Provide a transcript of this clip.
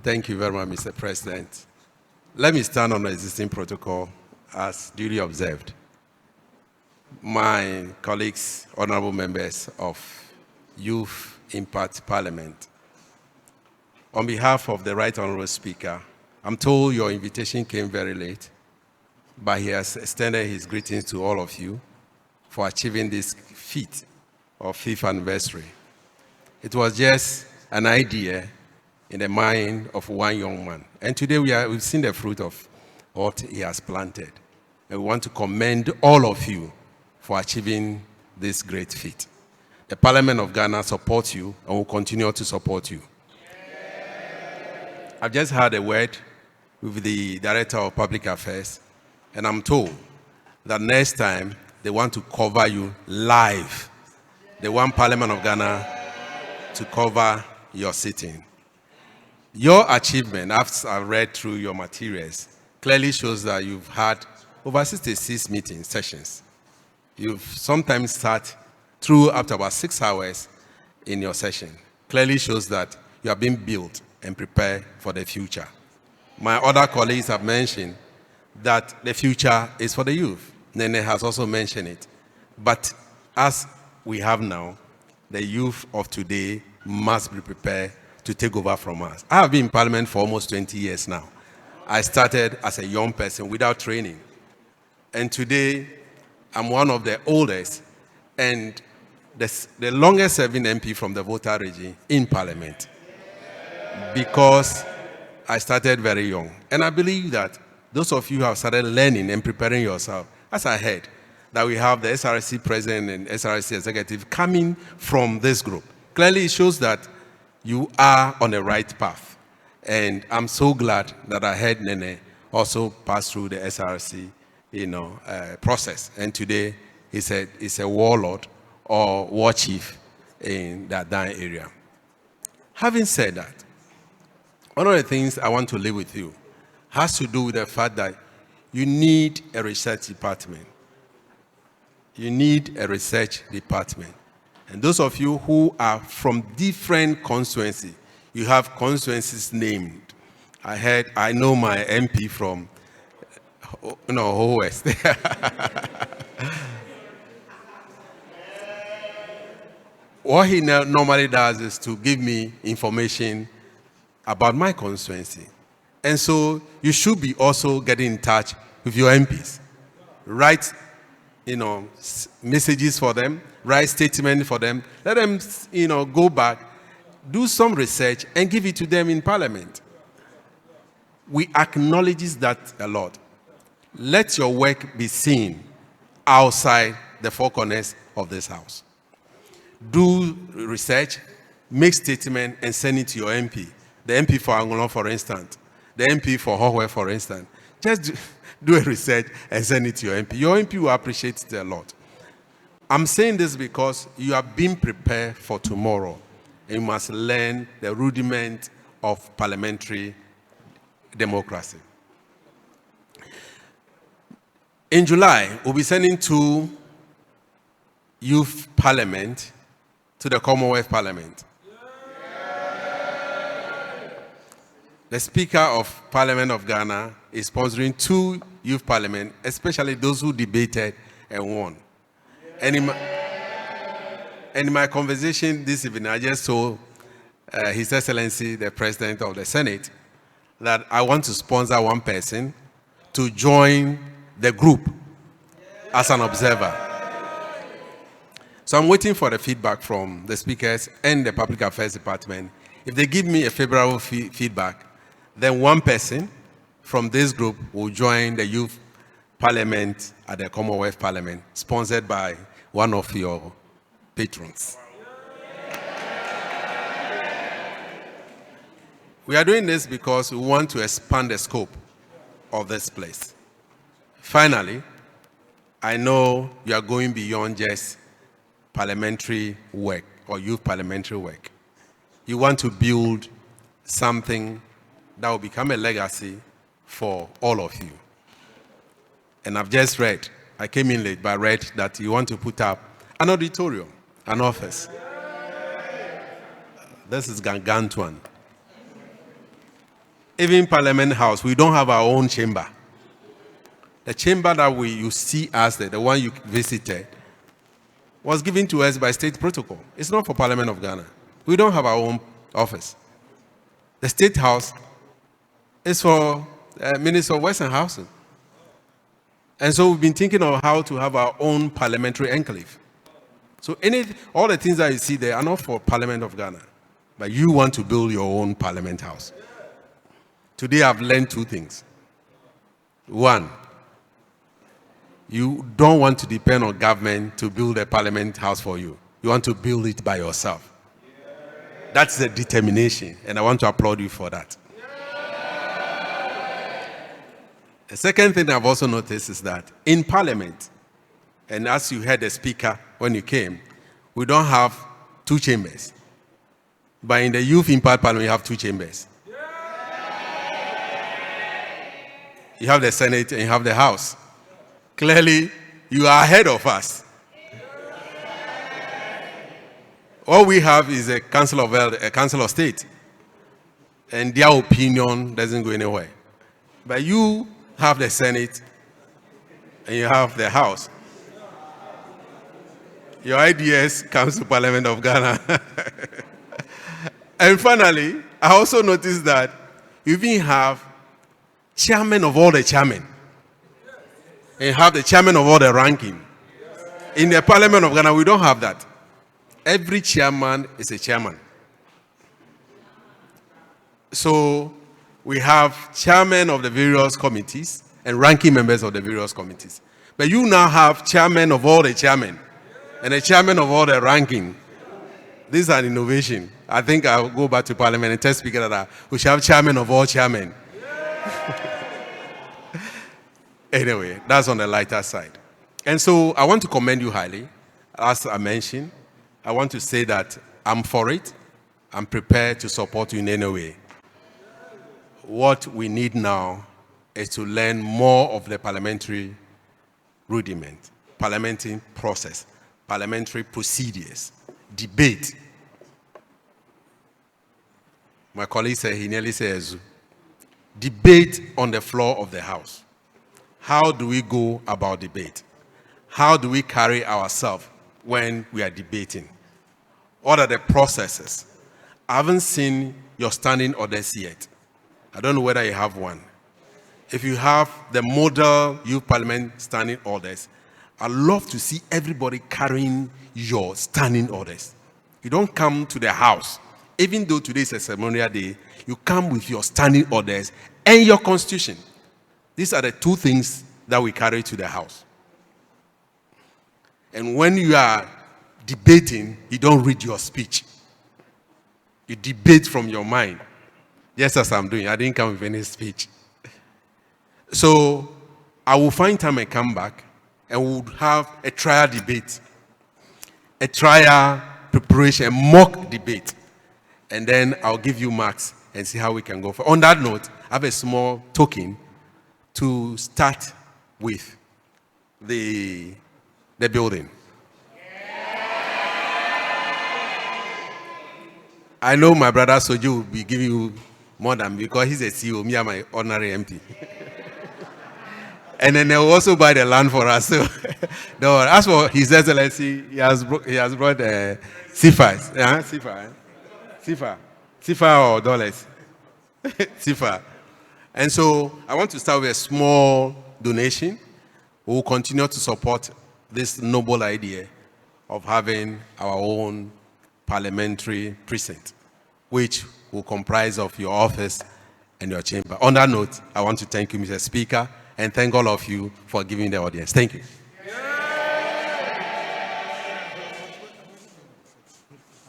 Thank you very much, Mr. President. Let me stand on the existing protocol as duly observed. My colleagues, honorable members of Youth Impact Parliament, on behalf of the Right Honorable Speaker, I'm told your invitation came very late, but he has extended his greetings to all of you for achieving this feat of 5th anniversary. It was just an idea in the mind of one young man. And today we've seen the fruit of what he has planted. And we want to commend all of you for achieving this great feat. The Parliament of Ghana supports you and will continue to support you. I've just had a word with the Director of Public Affairs, and I'm told that next time they want to cover you live. They want Parliament of Ghana to cover your sitting. Your achievement, after I read through your materials, clearly shows that you've had over 66 meeting sessions. You've sometimes sat through up to about 6 hours in your session. Clearly shows that you have been built and prepared for the future. My other colleagues have mentioned that the future is for the youth. Nene has also mentioned it. But as we have now, the youth of today must be prepared to take over from us. I have been in Parliament for almost 20 years now. I started as a young person without training. And today, I'm one of the oldest and the longest serving MP from the voter regime in Parliament, because I started very young. And I believe that those of you who have started learning and preparing yourself, as I heard, that we have the SRC president and SRC executive coming from this group. Clearly, it shows that you are on the right path. And I'm so glad that I heard Nene also pass through the SRC process. And today, he's a warlord or war chief in that area. Having said that, one of the things I want to leave with you has to do with the fact that you need a research department. You need a research department. And those of you who are from different constituencies, you have constituencies named. I know my MP from, Ho West. What he normally does is to give me information about my constituency. And so you should be also getting in touch with your MPs. Write, messages for them, write statements for them. Let them, go back, do some research and give it to them in Parliament. We acknowledge that a lot. Let your work be seen outside the four corners of this house. Do research, make statement and send it to your MP. The MP for Angola, for instance. The MP for Howe, for instance. Just do a research and send it to your MP. Your MP will appreciate it a lot. I'm saying this because you are being prepared for tomorrow. You must learn the rudiment of parliamentary democracy. In July, we'll be sending 2 youth parliament to the Commonwealth Parliament. The Speaker of Parliament of Ghana is sponsoring 2 youth parliament, especially those who debated and won. And in my conversation this evening, I just told His Excellency, the President of the Senate, that I want to sponsor one person to join the group as an observer. So I'm waiting for the feedback from the speakers and the Public Affairs Department. If they give me a favorable feedback, then one person from this group will join the youth parliament at the Commonwealth Parliament, sponsored by one of your patrons. We are doing this because we want to expand the scope of this place. Finally, I know you are going beyond just parliamentary work or youth parliamentary work. You want to build something that will become a legacy for all of you. And I've just read, I came in late, but I read that you want to put up an auditorium, an office. This is Gangantuan. Even Parliament House, we don't have our own chamber. The chamber that you see us there, the one you visited, was given to us by state protocol. It's not for Parliament of Ghana. We don't have our own office. The State House is for Minister of Western Housing. And so we've been thinking of how to have our own parliamentary enclave. So all the things that you see there are not for Parliament of Ghana, but you want to build your own Parliament House. Today I've learned two things. One, you don't want to depend on government to build a Parliament House for you. You want to build it by yourself. That's the determination, and I want to applaud you for that. The second thing I've also noticed is that in Parliament, and as you heard the speaker when you came, we don't have two chambers. But in the YIM Patron, we have two chambers. You have the Senate and you have the House. Clearly, you are ahead of us. All we have is a Council of State, and their opinion doesn't go anywhere. But you have the Senate and you have the House. Your ideas comes to Parliament of Ghana. And finally, I also noticed that you even have chairman of all the chairmen, and you have the chairman of all the ranking. In the Parliament of Ghana, we don't have that. Every chairman is a chairman. So we have chairmen of the various committees and ranking members of the various committees. But you now have chairman of all the chairmen and a chairman of all the ranking. This is an innovation. I think I'll go back to Parliament and tell Speaker that we should have chairman of all chairmen. Anyway, that's on the lighter side. And so I want to commend you highly. As I mentioned, I want to say that I'm for it. I'm prepared to support you in any way. What we need now is to learn more of the parliamentary rudiment, parliamentary process, parliamentary procedures, debate. My colleague said, he nearly says, debate on the floor of the House. How do we go about debate? How do we carry ourselves when we are debating? What are the processes? I haven't seen your standing orders yet. I don't know whether you have one. If you have the model youth parliament standing orders, I'd love to see everybody carrying your standing orders. You don't come to the House, even though today is a ceremonial day, you come with your standing orders and your constitution. These are the two things that we carry to the House. And when you are debating, you don't read your speech. You debate from your mind. Just as I'm doing. I didn't come with any speech. So I will find time and come back, and we'll have a trial debate, a trial preparation, a mock debate. And then I'll give you marks and see how we can go. On that note, I have a small token to start with the building. I know my brother Soju will be giving you more than, because he's a CEO, me and my ordinary MP. And then they'll also buy the land for us. So, no, as for His Excellency, he has brought CFAs. CFA or dollars. CFA. And so I want to start with a small donation. We will continue to support this noble idea of having our own parliamentary precinct, which will comprise of your office and your chamber. On that note, I want to thank you, Mr. Speaker, and thank all of you for giving the audience. Thank you.